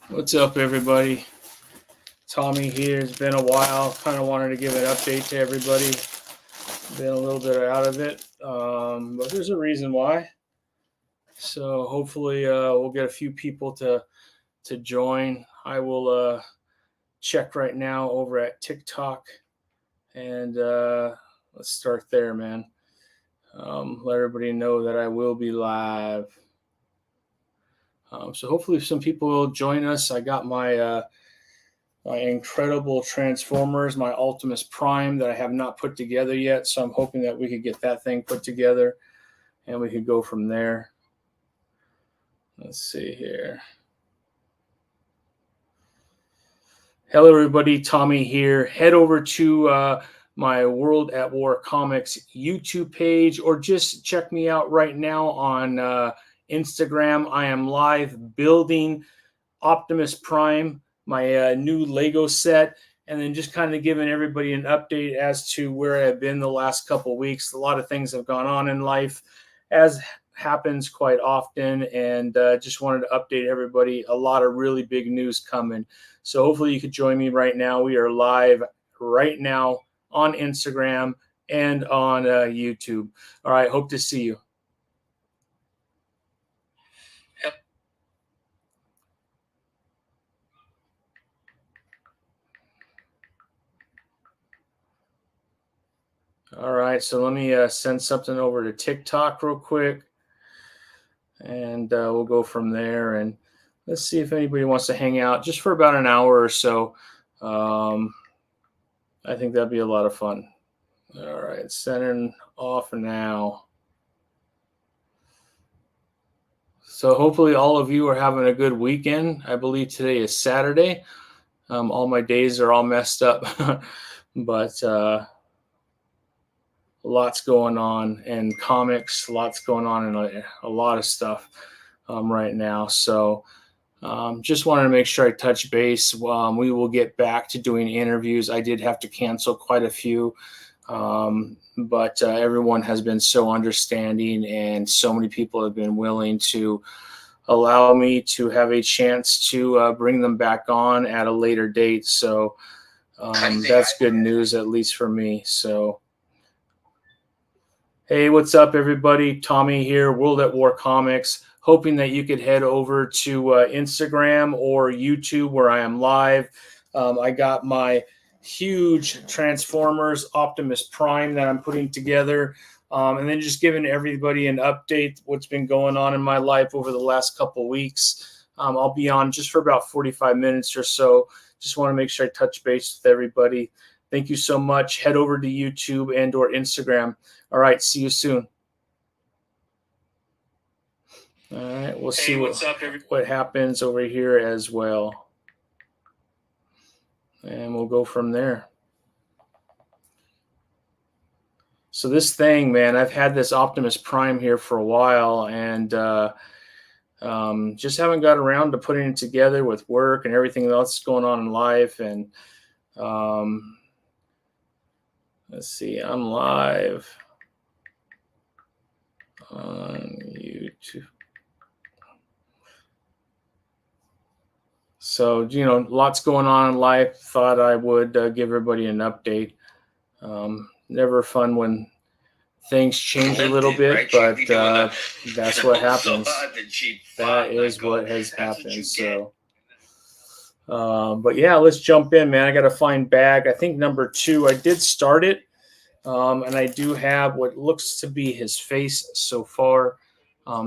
What's up, everybody? Tommy here. It's been a while. Kind of wanted to give an update to everybody. Been a little bit out of it, but there's a reason why. So hopefully we'll get a few people to join. I will check right now over at TikTok, and let's start there, man. Let everybody know that I will be live. So hopefully some people will join us. I got my incredible Transformers, my Optimus Prime that I have not put together yet. So I'm hoping that we could get that thing put together and we could go from there. Let's see here. Hello, everybody. Tommy here. Head over to my World at War Comics YouTube page, or just check me out right now on Instagram. I am live building Optimus Prime, my new Lego set, and then just kind of giving everybody an update as to where I've been the last couple of weeks. A lot of things have gone on in life, as happens quite often, and just wanted to update everybody. A lot of really big news coming. So hopefully you could join me right now. We are live right now on Instagram and on YouTube. All right, hope to see you. All right, so let me send something over to TikTok real quick, and we'll go from there. And let's see if anybody wants to hang out just for about an hour or so. I think that'd be a lot of fun. All right, sending off now. So hopefully all of you are having a good weekend. I believe today is Saturday. All my days are all messed up, but lots going on in comics, lots going on in a lot of stuff right now. So just wanted to make sure I touch base. We will get back to doing interviews. I did have to cancel quite a few, but everyone has been so understanding, and so many people have been willing to allow me to have a chance to bring them back on at a later date. So that's good news, at least for me. So hey, what's up, everybody? Tommy here, World at War Comics. Hoping that you could head over to Instagram or YouTube where I am live. I got my huge Transformers Optimus Prime that I'm putting together. And then just giving everybody an update what's been going on in my life over the last couple of weeks. I'll be on just for about 45 minutes or so. Just want to make sure I touch base with everybody. Thank you so much. Head over to YouTube and or Instagram. All right, see you soon. All right, we'll see what happens over here as well. And we'll go from there. So this thing, man, I've had this Optimus Prime here for a while, and just haven't got around to putting it together with work and everything else going on in life. And let's see, I'm live on YouTube. So, you know, lots going on in life. Thought I would give everybody an update. Never fun when things change a little bit, but that's what happens. That is what has happened. So, but yeah, let's jump in, man. I got to find bag. I think number 2. I did start it, and I do have what looks to be his face so far.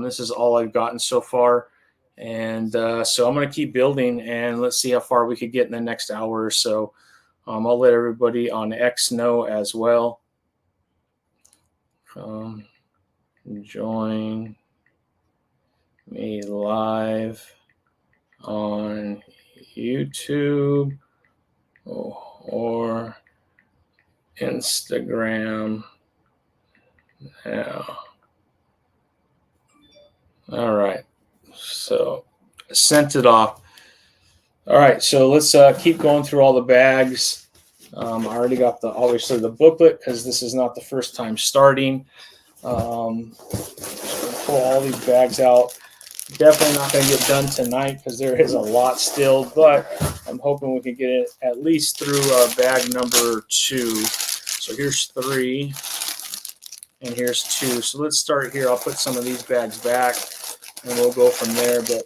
This is all I've gotten so far. And so I'm going to keep building, and let's see how far we could get in the next hour or so. I'll let everybody on X know as well. Join me live on YouTube or Instagram now. All right. So sent it off. All right, so let's keep going through all the bags. I already got obviously the booklet, because this is not the first time starting. Pull all these bags out. Definitely not going to get done tonight because there is a lot still, but I'm hoping we can get it at least through bag number 2. So here's 3, and here's 2. So let's start here. I'll put some of these bags back, and we'll go from there. But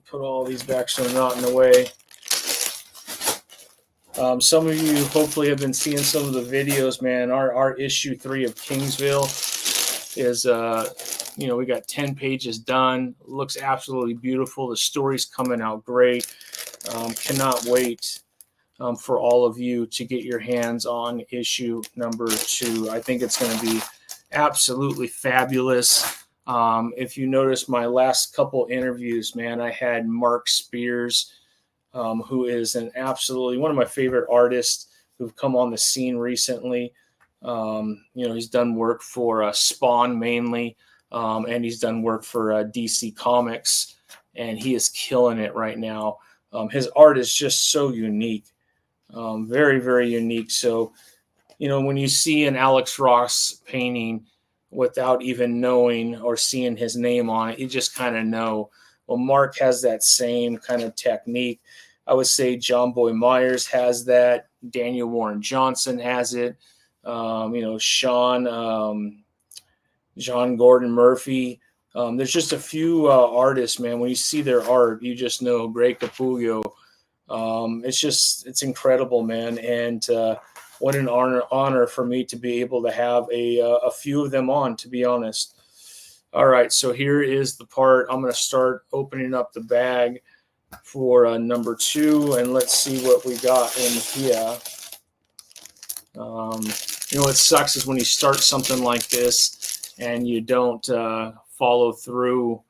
put all these back so they're not in the way. Some of you hopefully have been seeing some of the videos, man. Our issue 3 of Kingsville is, we got 10 pages done. Looks absolutely beautiful. The story's coming out great. Cannot wait for all of you to get your hands on issue number 2. I think it's going to be absolutely fabulous. If you notice my last couple interviews, man, I had Mark Spears, who is one of my favorite artists who've come on the scene recently. He's done work for Spawn mainly, and he's done work for DC Comics, and he is killing it right now. His art is just so unique, very, very unique. So, when you see an Alex Ross painting without even knowing or seeing his name on it, you just kind of know. Well, Mark has that same kind of technique. I would say John Boy Myers has that. Daniel Warren Johnson has it. John Gordon Murphy. There's just a few artists, man. When you see their art, you just know. Greg Capullo. It's incredible, man. And what an honor for me to be able to have a few of them on, to be honest. All right, so here is the part. I'm going to start opening up the bag for number 2, and let's see what we got in here. What sucks is when you start something like this and you don't follow through,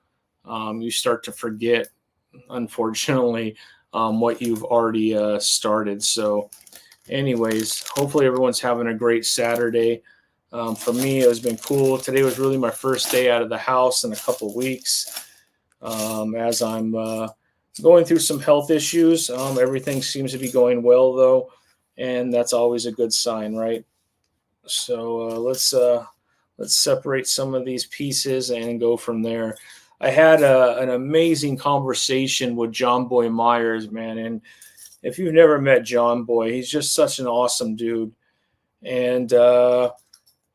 you start to forget, unfortunately, what you've already started. So anyways, hopefully everyone's having a great Saturday. For me, it has been cool. Today was really my first day out of the house in a couple weeks, as I'm going through some health issues. Everything seems to be going well, though, and that's always a good sign, right? So let's separate some of these pieces and go from there. I had an amazing conversation with John Boy Myers, man, and if you've never met John Boy, he's just such an awesome dude. And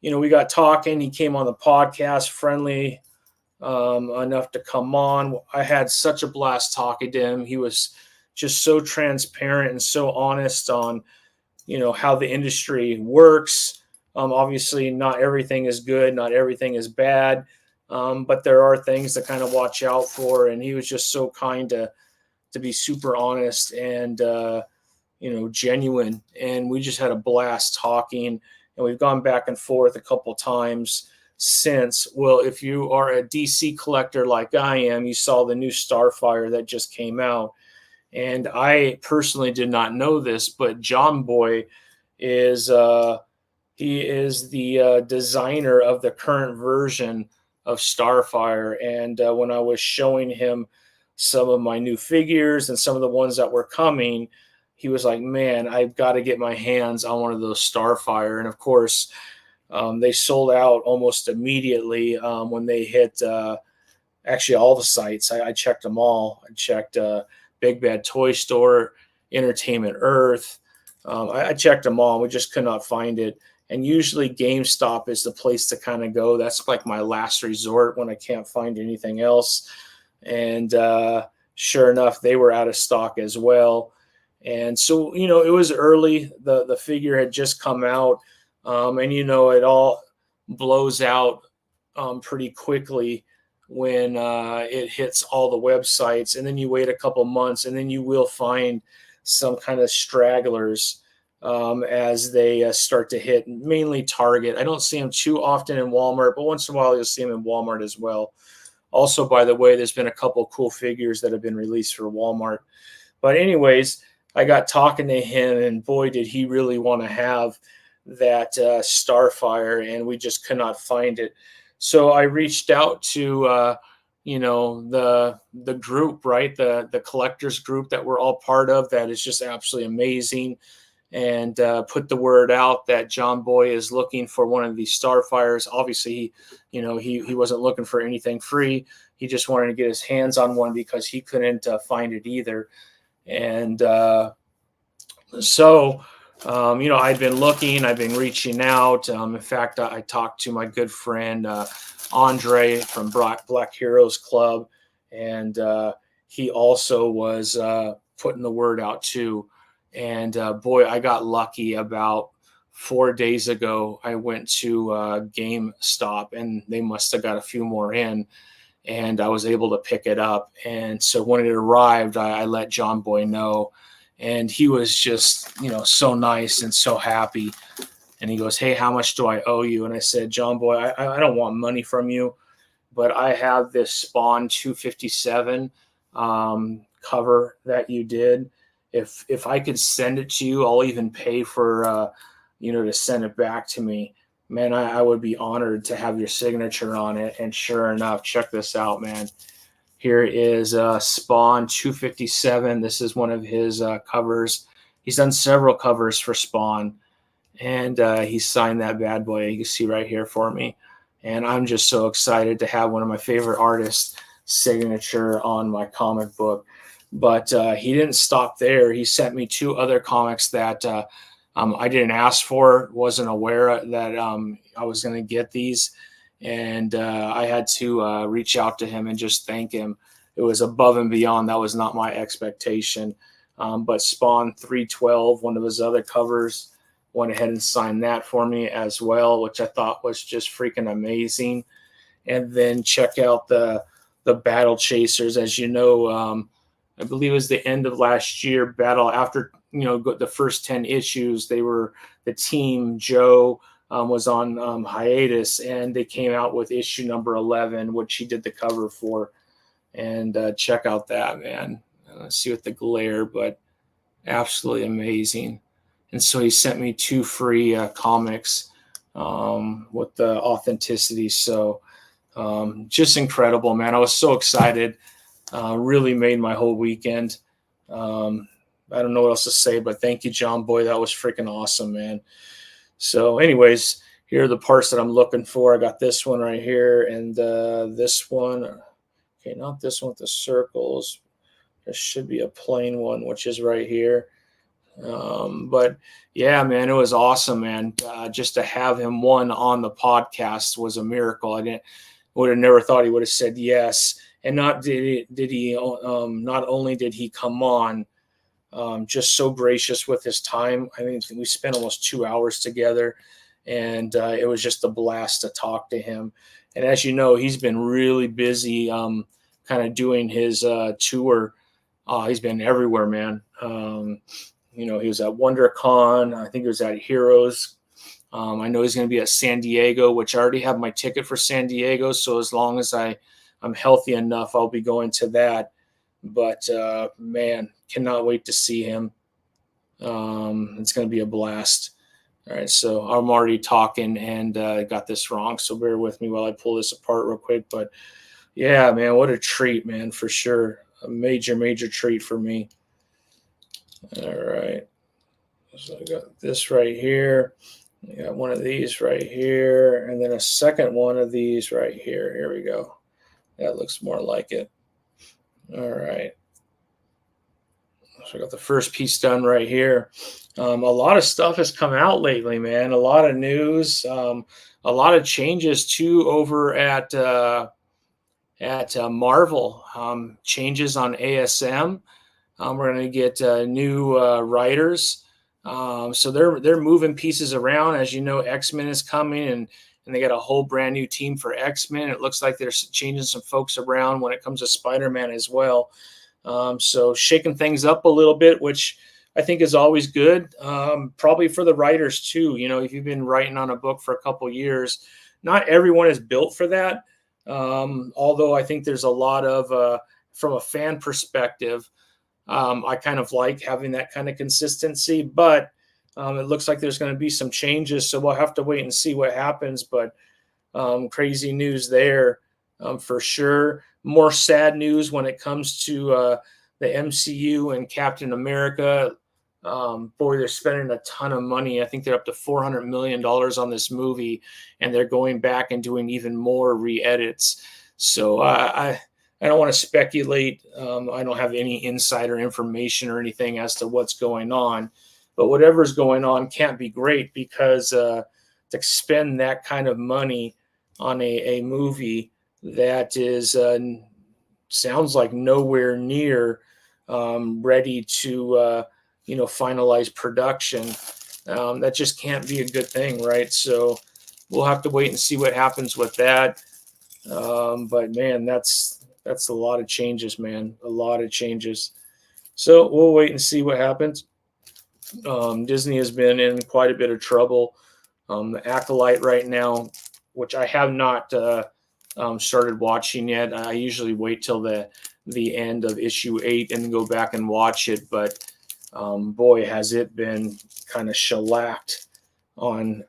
we got talking. He came on the podcast, friendly enough to come on. I had such a blast talking to him. He was just so transparent and so honest on, how the industry works. Obviously, not everything is good, not everything is bad, but there are things to kind of watch out for. And he was just so kind to be super honest and genuine. And we just had a blast talking. And we've gone back and forth a couple times since. Well, if you are a DC collector like I am, you saw the new Starfire that just came out. And I personally did not know this, but John Boy is he is the designer of the current version of Starfire. And when I was showing him some of my new figures and some of the ones that were coming, he was like, man, I've got to get my hands on one of those Starfire. And of course, they sold out almost immediately when they hit actually all the sites. I checked them all. I checked Big Bad Toy Store, Entertainment Earth. I checked them all. We just could not find it. And usually GameStop is the place to kind of go. That's like my last resort when I can't find anything else. And sure enough, they were out of stock as well. And so, it was early. The figure had just come out. And, it all blows out pretty quickly when it hits all the websites. And then you wait a couple months, and then you will find some kind of stragglers as they start to hit, mainly Target. I don't see them too often in Walmart, but once in a while you'll see them in Walmart as well. Also, by the way, there's been a couple cool figures that have been released for Walmart. But anyways, I got talking to him, and boy, did he really want to have that Starfire, and we just could not find it. So I reached out to, the group, right? The collectors group that we're all part of. That is just absolutely amazing. and put the word out that John Boy is looking for one of these Starfires. Obviously, he wasn't looking for anything free. He just wanted to get his hands on one because he couldn't find it either. And I'd been looking, I've been reaching out. In fact, I talked to my good friend Andre from Black Heroes Club, and he also was putting the word out too. And boy, I got lucky. About 4 days ago, I went to GameStop, and they must have got a few more in, and I was able to pick it up. And so when it arrived, I let John Boy know, and he was just, so nice and so happy. And he goes, "Hey, how much do I owe you?" And I said, "John Boy, I don't want money from you, but I have this Spawn 257 cover that you did. If I could send it to you, I'll even pay for to send it back to me. Man, I would be honored to have your signature on it." And sure enough, check this out, man. Here is Spawn 257. This is one of his covers. He's done several covers for Spawn, and he signed that bad boy. You can see right here for me. And I'm just so excited to have one of my favorite artists' signature on my comic book. But he didn't stop there. He sent me 2 other comics that I didn't ask for, wasn't aware that I was going to get these. And I had to reach out to him and just thank him. It was above and beyond. That was not my expectation. But Spawn 312, one of his other covers, went ahead and signed that for me as well, which I thought was just freaking amazing. And then check out the Battle Chasers. As you know, I believe it was the end of last year, Battle, after the first 10 issues, they were the team. Joe was on hiatus, and they came out with issue number 11, which he did the cover for. And check out that, man. Let's see with the glare, but absolutely amazing. And so he sent me 2 free comics with the authenticity. So just incredible, man. I was so excited. Really made my whole weekend. I don't know what else to say, but thank you, John Boy. That was freaking awesome, man. So anyways, here are the parts that I'm looking for. I got this one right here, and this one. Okay, not this one with the circles. There should be a plain one, which is right here. But yeah, man, it was awesome, man. Just to have him on the podcast was a miracle. Would have never thought he would have said yes. And not only did he come on, just so gracious with his time. I mean, we spent almost 2 hours together, and it was just a blast to talk to him. And as you know, he's been really busy kind of doing his tour. He's been everywhere, man. He was at WonderCon. I think he was at Heroes. I know he's going to be at San Diego, which I already have my ticket for San Diego. So as long as I'm healthy enough, I'll be going to that. But, man, cannot wait to see him. It's going to be a blast. All right, so I'm already talking and got this wrong, so bear with me while I pull this apart real quick. But, yeah, man, what a treat, man, for sure. A major, major treat for me. All right. So I got this right here. I got one of these right here, and then a second one of these right here. Here we go. That looks more like it. All right. So I got the first piece done right here. A lot of stuff has come out lately, man. A lot of news, a lot of changes too over at Marvel. Changes on ASM. We're going to get new writers. So they're moving pieces around. As you know, X-Men is coming, and they got a whole brand new team for X-Men. It looks like they're changing some folks around when it comes to Spider-Man as well. So shaking things up a little bit, which I think is always good. Probably for the writers too. If you've been writing on a book for a couple years, not everyone is built for that. Although I think there's a lot of, from a fan perspective, I kind of like having that kind of consistency, but it looks like there's going to be some changes. So we'll have to wait and see what happens, but crazy news there for sure. More sad news when it comes to the MCU and Captain America. Boy, they're spending a ton of money. I think they're up to $400 million on this movie, and they're going back and doing even more re-edits. So I don't want to speculate. I don't have any insider information or anything as to what's going on, but whatever's going on can't be great, because to spend that kind of money on a movie that is sounds like nowhere near ready to finalize production. That just can't be a good thing, right? So we'll have to wait and see what happens with that. But man, that's a lot of changes, man. A lot of changes. So we'll wait and see what happens. Disney has been in quite a bit of trouble. The Acolyte right now, which I have not started watching yet. I usually wait till the end of issue 8 and go back and watch it. But boy, has it been kind of shellacked on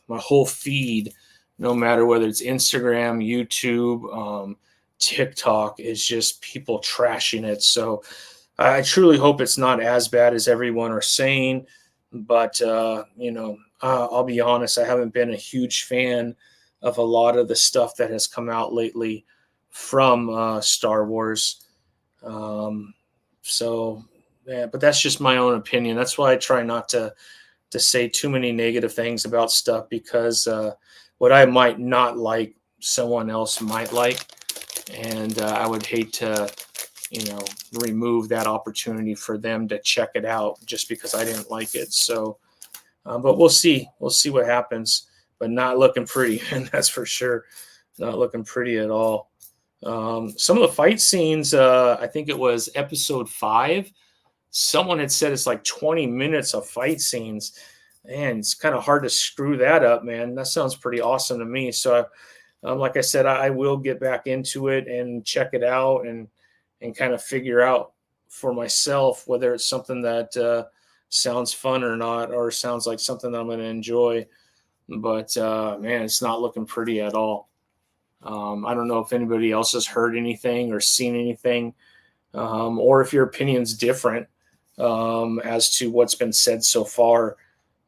my whole feed, no matter whether it's Instagram, YouTube, TikTok, is just people trashing it. So I truly hope it's not as bad as everyone are saying. But, I'll be honest, I haven't been a huge fan of a lot of the stuff that has come out lately from Star Wars. Yeah, but that's just my own opinion. That's why I try not to say too many negative things about stuff, because what I might not like, someone else might like, and I would hate to, remove that opportunity for them to check it out just because I didn't like it. So, but we'll see. We'll see what happens. But not looking pretty, and that's for sure. Not looking pretty at all. Some of the fight scenes, I think it was episode 5. Someone had said it's like 20 minutes of fight scenes. Man, it's kind of hard to screw that up, man. That sounds pretty awesome to me. So, like I said, I will get back into it and check it out and kind of figure out for myself whether it's something that sounds fun or not, or sounds like something that I'm going to enjoy. But, man, it's not looking pretty at all. I don't know if anybody else has heard anything or seen anything, or if your opinion's different as to what's been said so far.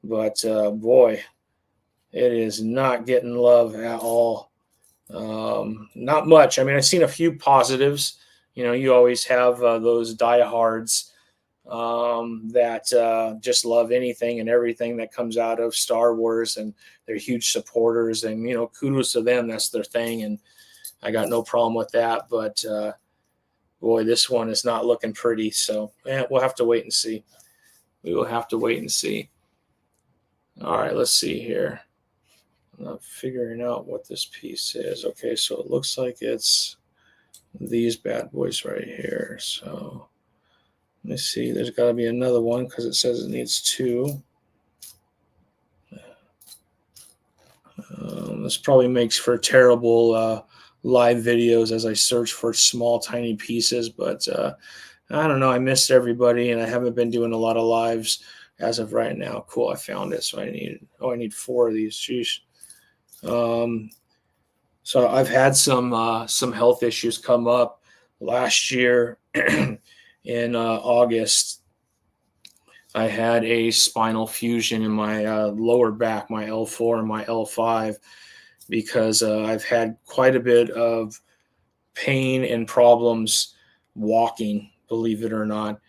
But boy, it is not getting love at all. Not much. I mean, I've seen a few positives. You always have those diehards that just love anything and everything that comes out of Star Wars, and they're huge supporters. And kudos to them. That's their thing, and I got no problem with that. But boy, this one is not looking pretty. So we'll have to wait and see. We will have to wait and see. All right, let's see here. I'm not figuring out what this piece is. Okay, so it looks like it's these bad boys right here. So let me see. There's got to be another one because it says it needs 2. This probably makes for terrible live videos as I search for small, tiny pieces. But I don't know. I missed everybody, and I haven't been doing a lot of lives as of right now. Cool, I found it. So I need 4 of these. Sheesh. So I've had some health issues come up last year. In August, I had a spinal fusion in my lower back, my L4 and my L5, because I've had quite a bit of pain and problems walking, believe it or not.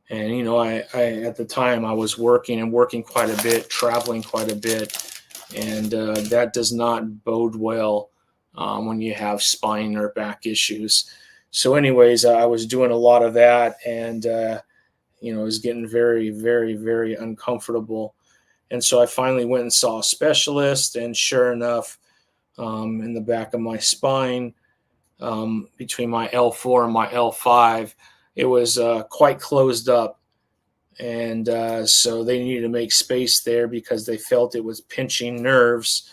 And, I at the time I was working quite a bit, traveling quite a bit. And that does not bode well when you have spine or back issues. So anyways, I was doing a lot of that, and, it was getting very, very, very uncomfortable. And so I finally went and saw a specialist, and sure enough, in the back of my spine, between my L4 and my L5, it was quite closed up. And so they needed to make space there because they felt it was pinching nerves.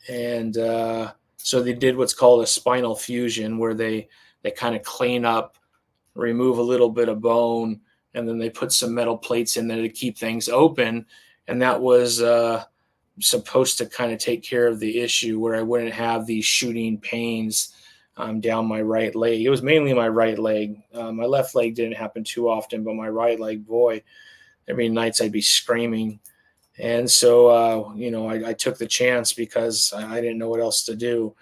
And so they did what's called a spinal fusion, where they kind of clean up, remove a little bit of bone, and then they put some metal plates in there to keep things open. And that was supposed to kind of take care of the issue where I wouldn't have these shooting pains down my right leg. It was mainly my right leg. My left leg didn't happen too often, but my right leg, boy, there'd be nights I'd be screaming. And so, I took the chance because I didn't know what else to do.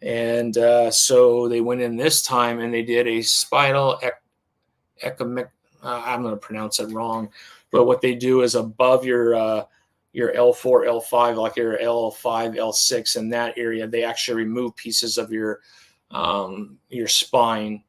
And so they went in this time and they did a spinal economic. I'm going to pronounce it wrong, but what they do is above your L4, L5, like your L5, L6, in that area, they actually remove pieces of your spine,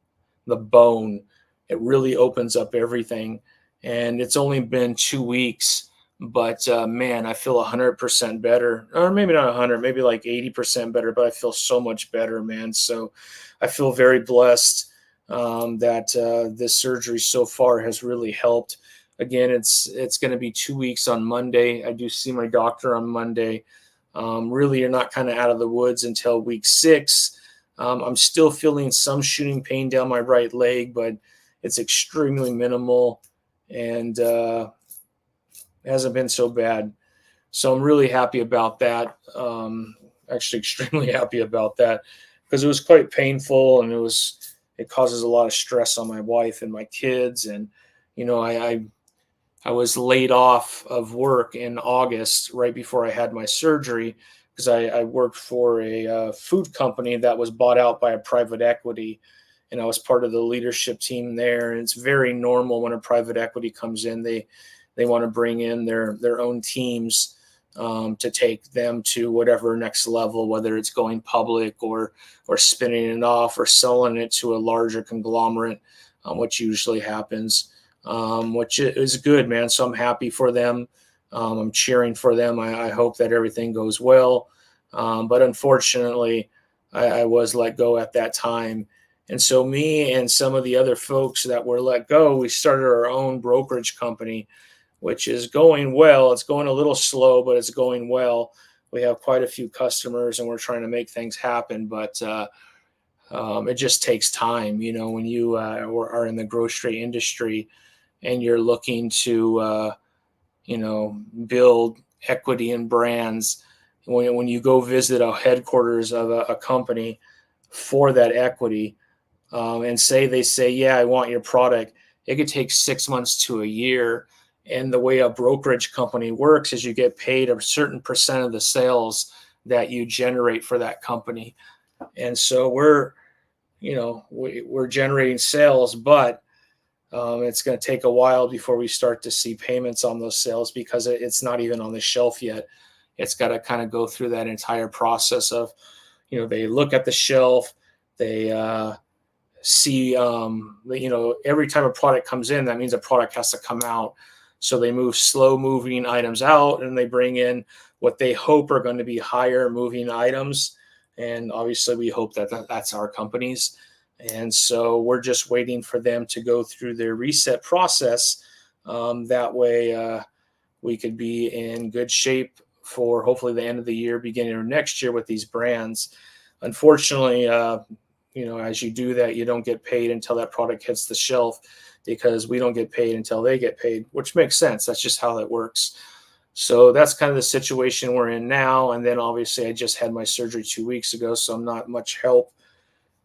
the bone. It really opens up everything. And it's only been 2 weeks, but man, I feel 100% better, or maybe not 100, maybe like 80% better, but I feel so much better, man. So I feel very blessed that this surgery so far has really helped. Again, it's going to be 2 weeks on Monday. I do see my doctor on Monday. Really, you're not kind of out of the woods until week 6. I'm still feeling some shooting pain down my right leg, but it's extremely minimal and hasn't been so bad. So I'm really happy about that. Actually, extremely happy about that because it was quite painful and it causes a lot of stress on my wife and my kids. And, I was laid off of work in August right before I had my surgery because I worked for a food company that was bought out by a private equity, and I was part of the leadership team there. And it's very normal when a private equity comes in, they want to bring in their own teams to take them to whatever next level, whether it's going public or spinning it off or selling it to a larger conglomerate, which usually happens. Which is good, man. So I'm happy for them. I'm cheering for them. I hope that everything goes well. But unfortunately, I was let go at that time. And so me and some of the other folks that were let go, we started our own brokerage company, which is going well. It's going a little slow, but it's going well. We have quite a few customers and we're trying to make things happen. But it just takes time, when you are in the grocery industry and you're looking to, build equity in brands. When you go visit a headquarters of a company for that equity and they say, yeah, I want your product, it could take 6 months to a year. And the way a brokerage company works is you get paid a certain percent of the sales that you generate for that company. And so we're generating sales, but it's going to take a while before we start to see payments on those sales because it's not even on the shelf yet. It's got to kind of go through that entire process of, they look at the shelf, they see, every time a product comes in, that means a product has to come out. So they move slow moving items out and they bring in what they hope are going to be higher moving items. And obviously we hope that that's our companies. And so we're just waiting for them to go through their reset process. That way we could be in good shape for hopefully the end of the year, beginning of next year with these brands. Unfortunately, as you do that, you don't get paid until that product hits the shelf because we don't get paid until they get paid, which makes sense. That's just how that works. So that's kind of the situation we're in now. And then obviously I just had my surgery 2 weeks ago, so I'm not much help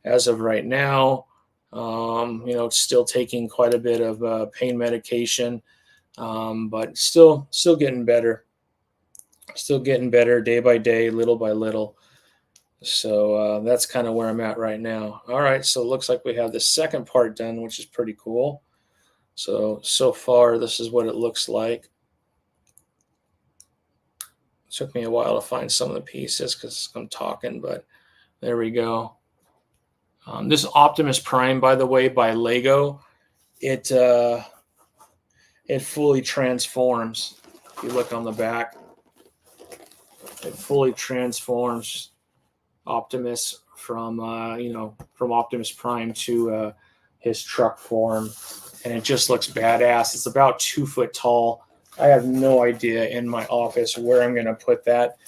as of right now. Still taking quite a bit of pain medication, but still getting better. Still getting better day by day, little by little. So that's kind of where I'm at right now. All right, so it looks like we have the second part done, which is pretty cool. So far, this is what it looks like. It took me a while to find some of the pieces because I'm talking, but there we go. This Optimus Prime, by the way, by Lego, it fully transforms. If you look on the back, it fully transforms Optimus from Optimus Prime to his truck form, and it just looks badass. It's about 2 foot tall. I have no idea in my office where I'm going to put that,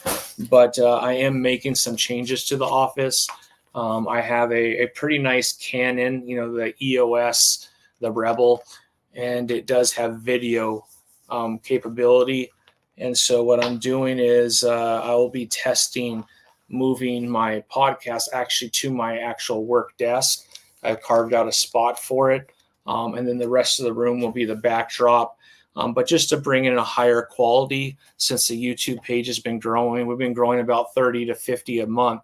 but I am making some changes to the office. I have a pretty nice Canon, the EOS, the Rebel, and it does have video capability. And so what I'm doing is I will be testing moving my podcast actually to my actual work desk. I've carved out a spot for it. And then the rest of the room will be the backdrop but just to bring in a higher quality. Since the YouTube page has been growing, we've been growing about 30 to 50 a month,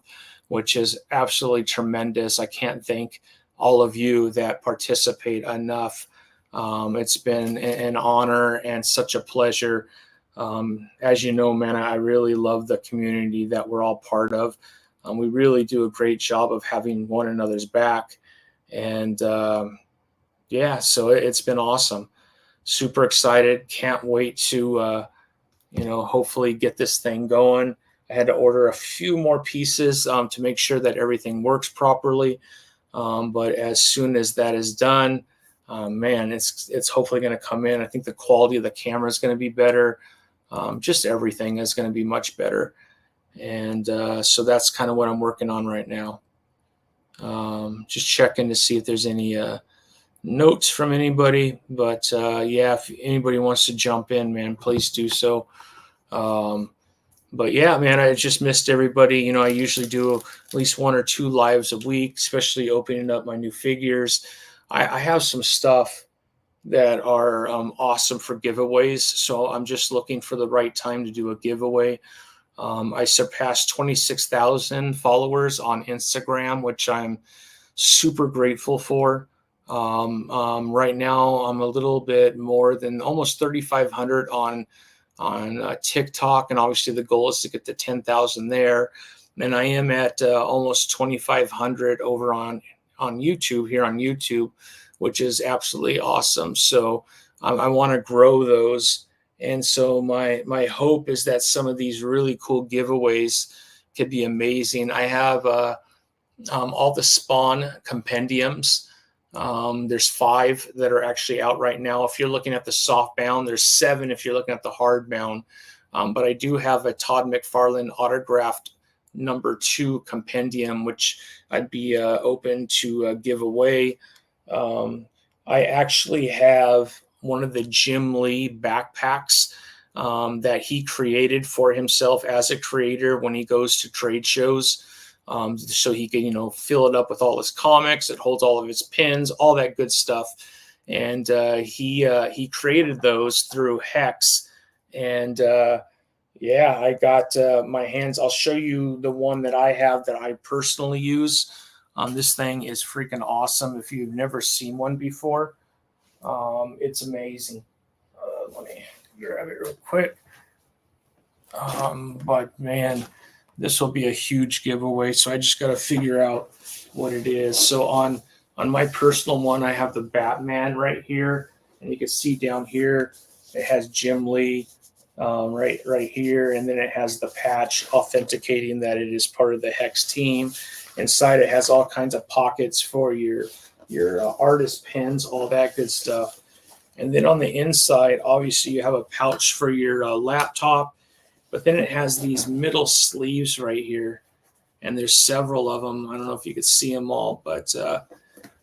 which is absolutely tremendous. I can't thank all of you that participate enough. It's been an honor and such a pleasure. As you know, man, I really love the community that we're all part of. We really do a great job of having one another's back. And yeah, so it's been awesome. Super excited. Can't wait to, hopefully get this thing going. I had to order a few more pieces to make sure that everything works properly. But as soon as that is done, man, it's hopefully going to come in. I think the quality of the camera is going to be better. Just everything is going to be much better. And so that's kind of what I'm working on right now. Just checking to see if there's any notes from anybody. But yeah, if anybody wants to jump in, man, please do so. But yeah, man, I just missed everybody. I usually do at least 1 or 2 lives a week, especially opening up my new figures. I have some stuff that are awesome for giveaways. So I'm just looking for the right time to do a giveaway. I surpassed 26,000 followers on Instagram, which I'm super grateful for. Right now, I'm a little bit more than almost 3,500 on TikTok, and obviously the goal is to get to 10,000 there. And I am at almost 2,500 over on YouTube, here on YouTube, which is absolutely awesome. So I want to grow those. And so my hope is that some of these really cool giveaways could be amazing. I have all the Spawn compendiums. There's 5 that are actually out right now. If you're looking at the soft bound, there's 7 if you're looking at the hard bound. But I do have a Todd McFarlane autographed number 2 compendium, which I'd be open to give away. I actually have one of the Jim Lee backpacks that he created for himself as a creator when he goes to trade shows. So he can, fill it up with all his comics. It holds all of his pins, all that good stuff. And he created those through Hex. And yeah, I got my hands. I'll show you the one that I have that I personally use. This thing is freaking awesome. If you've never seen one before, it's amazing. Let me grab it real quick. But man, this will be a huge giveaway. So I just got to figure out what it is. So on my personal one, I have the Batman right here, and you can see down here it has Jim Lee right here, and then it has the patch authenticating that it is part of the Hex team. Inside it has all kinds of pockets for your artist pins, all that good stuff. And then on the inside, obviously you have a pouch for your laptop, but then it has these middle sleeves right here, and there's several of them. I don't know if you could see them all, but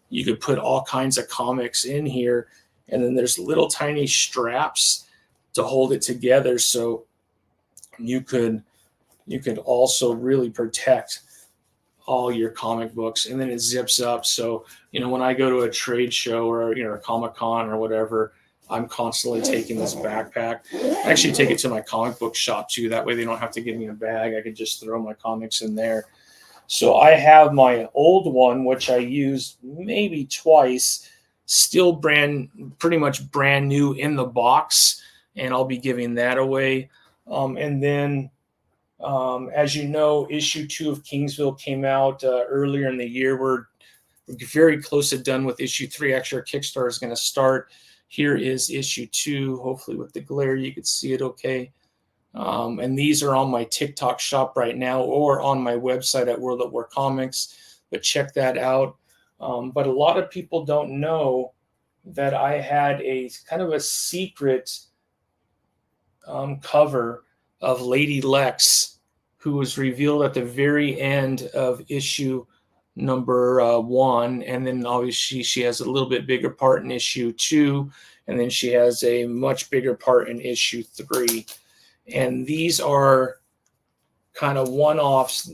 you could put all kinds of comics in here, and then there's little tiny straps to hold it together, so you could also really protect all your comic books. And then it zips up, so when I go to a trade show or a Comic-Con or whatever, I'm constantly taking this backpack. I actually take it to my comic book shop too. That way they don't have to give me a bag. I can just throw my comics in there. So I have my old one, which I used maybe twice, still pretty much brand new in the box, and I'll be giving that away. And then, as you know, issue 2 of Kingsville came out earlier in the year. We're very close to done with issue 3. Actually, our Kickstarter is going to start. Here is issue 2. Hopefully with the glare you can see it okay. And these are on my TikTok shop right now, or on my website at World at War Comics, but check that out. But a lot of people don't know that I had a kind of a secret cover of Lady Lex, who was revealed at the very end of issue number 1, and then obviously she has a little bit bigger part in issue 2, and then she has a much bigger part in issue 3. And these are kind of one-offs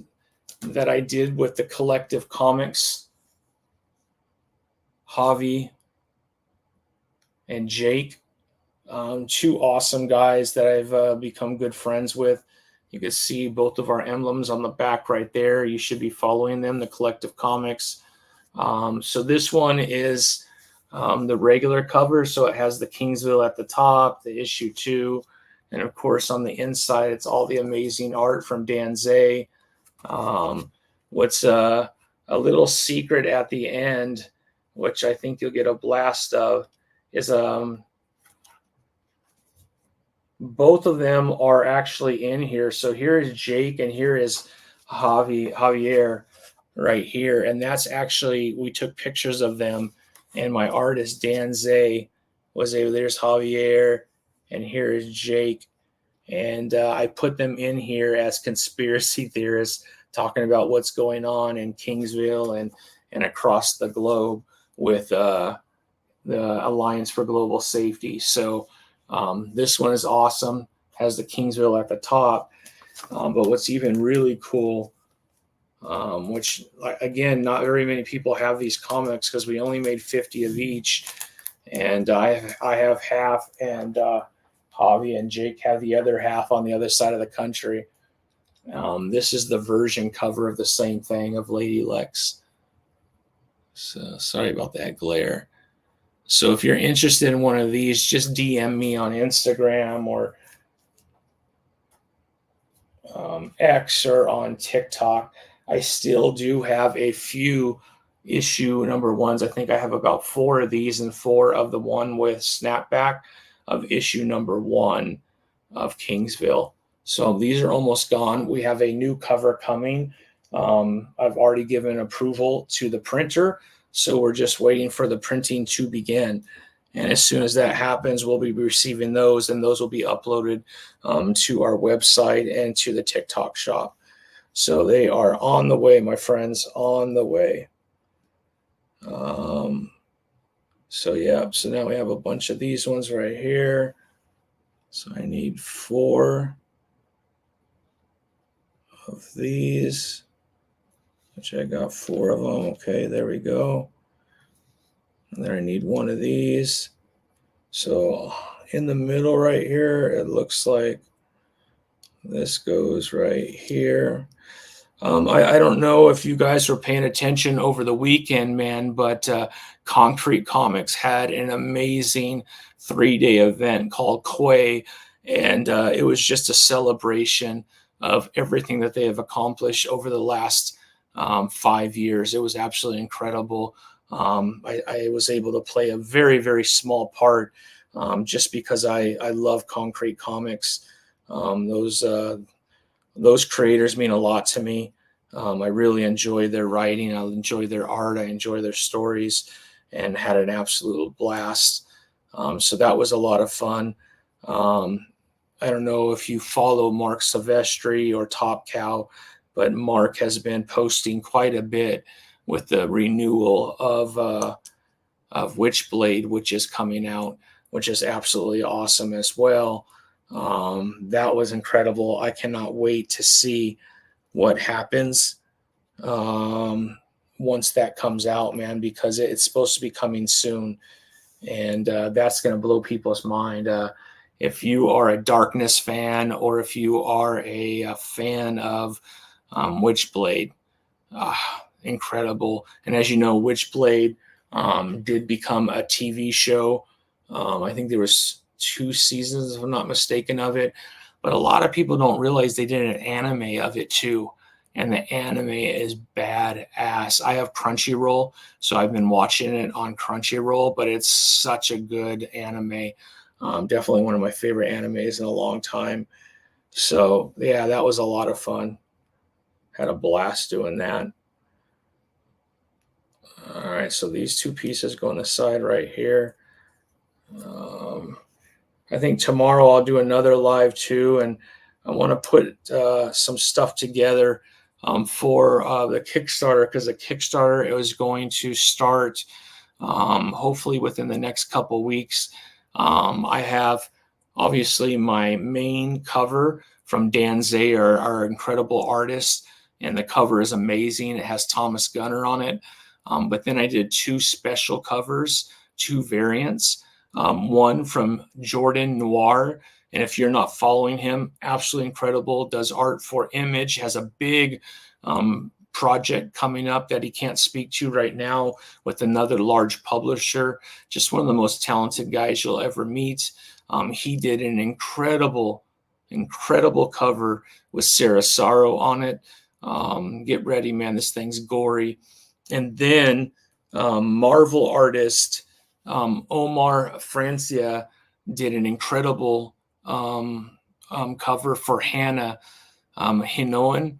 that I did with the Collective Comics, Javi and Jake. Two awesome guys that I've become good friends with. You can see both of our emblems on the back right there. You should be following them, the Collective Comics. So this one is the regular cover. So it has the Kingsville at the top, the issue 2. And of course, on the inside, it's all the amazing art from Dan Zay. What's a little secret at the end, which I think you'll get a blast of, is both of them are actually in here. So here is Jake and here is Javier right here. And that's actually, we took pictures of them, and my artist Dan Zay was able, there's Javier and here is Jake. And I put them in here as conspiracy theorists talking about what's going on in Kingsville and across the globe with the Alliance for Global Safety. So this one is awesome, has the Kingsville at the top. But what's even really cool, which again, not very many people have these comics because we only made 50 of each. And I have half, and Javi and Jake have the other half on the other side of the country. This is the version cover of the same thing of Lady Lex. So sorry about that glare. So if you're interested in one of these, just DM me on Instagram or X or on TikTok. I still do have a few issue number 1s. I think I have about 4 of these and 4 of the one with snapback of issue number 1 of Kingsville. So these are almost gone. We have a new cover coming. I've already given approval to the printer, so we're just waiting for the printing to begin. And as soon as that happens, we'll be receiving those, and those will be uploaded to our website and to the TikTok shop. So they are on the way, my friends, on the way. So yeah, so now we have a bunch of these ones right here. So I need 4 of these, which I got 4 of them. Okay, there we go. And then I need 1 of these. So in the middle right here, it looks like this goes right here. I don't know if you guys were paying attention over the weekend, man, but Concrete Comics had an amazing 3-day event called Quay, and it was just a celebration of everything that they have accomplished over the last 5 years. It was absolutely incredible. I was able to play a very, very small part just because I love Concrete Comics. Those creators mean a lot to me. I really enjoy their writing. I enjoy their art. I enjoy their stories, and had an absolute blast. So that was a lot of fun. I don't know if you follow Mark Silvestri or Top Cow, but Mark has been posting quite a bit with the renewal of Witchblade, which is coming out, which is absolutely awesome as well. That was incredible. I cannot wait to see what happens once that comes out, man, because it's supposed to be coming soon, and that's going to blow people's mind. If you are a Darkness fan, or if you are a fan of Witchblade, incredible. And as you know, Witchblade did become a TV show. I think there was 2 seasons, if I'm not mistaken, of it. But a lot of people don't realize they did an anime of it too. And the anime is badass. I have Crunchyroll, so I've been watching it on Crunchyroll, but it's such a good anime. Definitely one of my favorite animes in a long time. So yeah, that was a lot of fun. Had a blast doing that. All right, so these 2 pieces go on the side right here. I think tomorrow I'll do another live too, and I want to put some stuff together for the Kickstarter, because the Kickstarter is going to start hopefully within the next couple weeks. I have obviously my main cover from Dan Zay, our incredible artist, and the cover is amazing. It has Thomas Gunner on it. But then I did 2 special covers, 2 variants. one from Jordan Noir. And if you're not following him, absolutely incredible. Does art for Image, has a big project coming up that he can't speak to right now with another large publisher. Just one of the most talented guys you'll ever meet. He did an incredible cover with Sarah Sorrow on it. Get ready, man. This thing's gory. And then Marvel artist Omar Francia did an incredible cover for Hannah Hinoan.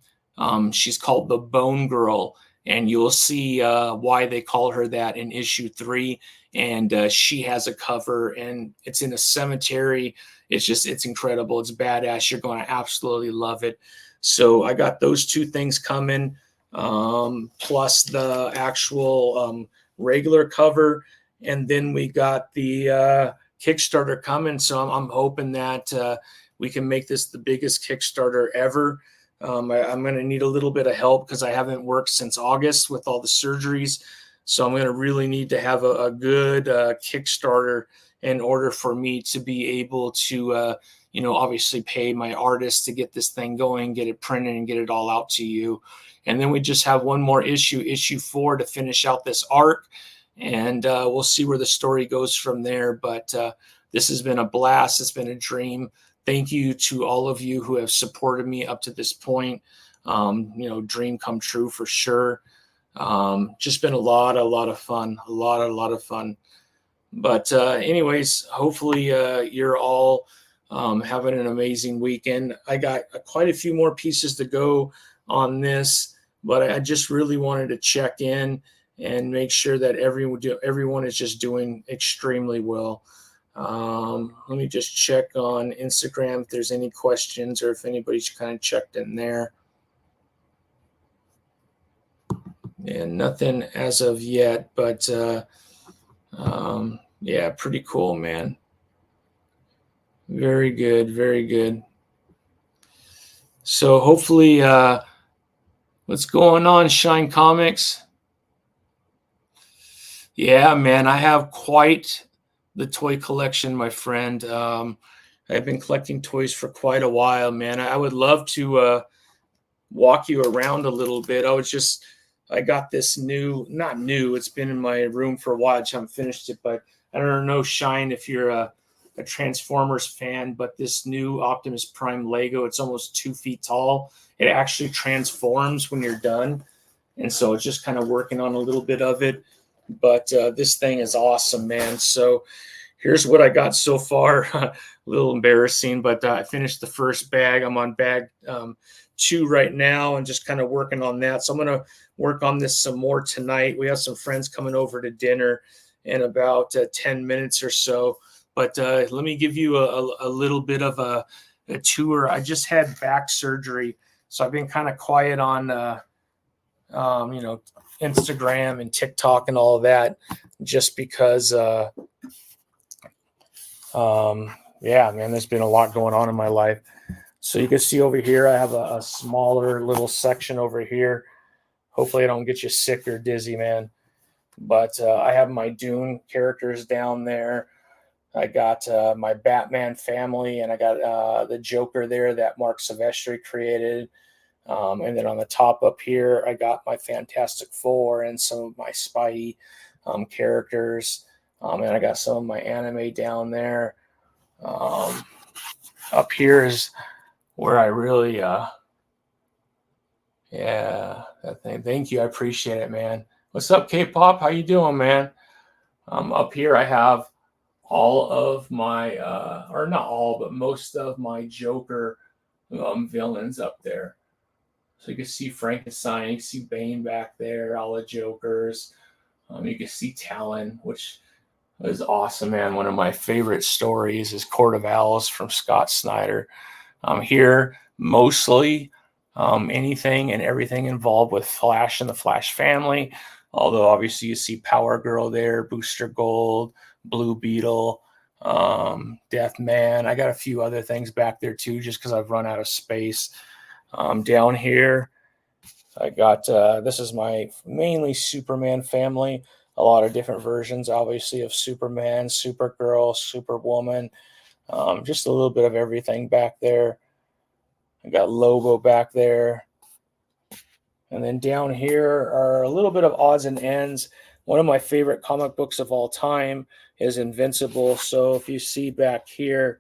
She's called the Bone Girl, and you'll see why they call her that in issue 3. And she has a cover, and it's in a cemetery. It's incredible. It's badass. You're going to absolutely love it. So I got those 2 things coming, plus the actual regular cover. And then we got the Kickstarter coming. So I'm hoping that we can make this the biggest Kickstarter ever. I'm going to need a little bit of help because I haven't worked since August with all the surgeries. So I'm going to really need to have a good Kickstarter in order for me to be able to, obviously pay my artists to get this thing going, get it printed, and get it all out to you. And then we just have one more issue 4, to finish out this arc. And we'll see where the story goes from there. But this has been a blast. It's been a dream. Thank you to all of you who have supported me up to this point. Dream come true for sure. Just been a lot of fun. A lot of fun. But anyways, hopefully you're all having an amazing weekend. I got quite a few more pieces to go on this, but I just really wanted to check in and make sure that everyone is just doing extremely well. Let me just check on Instagram if there's any questions or if anybody's kind of checked in there. And nothing as of yet, but yeah, pretty cool, man. Very good, very good. So hopefully, what's going on, Shine Comics? Yeah, man, I have quite the toy collection, my friend. I've been collecting toys for quite a while, man. I would love to walk you around a little bit. I got this not new, it's been in my room for a while. I just haven't finished it, but I don't know, Shine, if you're a Transformers fan, but this new Optimus Prime Lego, it's almost 2 feet tall. It actually transforms when you're done. And so it's just kind of working on a little bit of it. But this thing is awesome, man. So here's what I got so far. A little embarrassing, but I finished the first bag. I'm on bag 2 right now and just kind of working on that. So I'm going to work on this some more tonight. We have some friends coming over to dinner in about 10 minutes or so. But let me give you a little bit of a tour. I just had back surgery, so I've been kind of quiet on Instagram and TikTok and all of that, just because yeah, man, there's been a lot going on in my life. So you can see over here, I have a smaller little section over here. Hopefully I don't get you sick or dizzy, man. But I have my Dune characters down there. I got my Batman family, and I got the Joker there that Mark Silvestri created. And then on the top up here, I got my Fantastic Four and some of my Spidey characters. And I got some of my anime down there. Up here is where I really, yeah, that thing. Thank you. I appreciate it, man. What's up, K-Pop? How you doing, man? Up here, I have all of my, or not all, but most of my Joker villains up there. So you can see Frankenstein, you can see Bane back there, all the Jokers. You can see Talon, which is awesome, man. One of my favorite stories is Court of Owls from Scott Snyder. Here, mostly anything and everything involved with Flash and the Flash family. Although obviously you see Power Girl there, Booster Gold, Blue Beetle, Deathman. I got a few other things back there too, just because I've run out of space. Down here, I got, this is my mainly Superman family. a lot of different versions, obviously, of Superman, Supergirl, Superwoman, just a little bit of everything back there. I got Lobo back there. And then down here are a little bit of odds and ends. One of my favorite comic books of all time is Invincible. So if you see back here,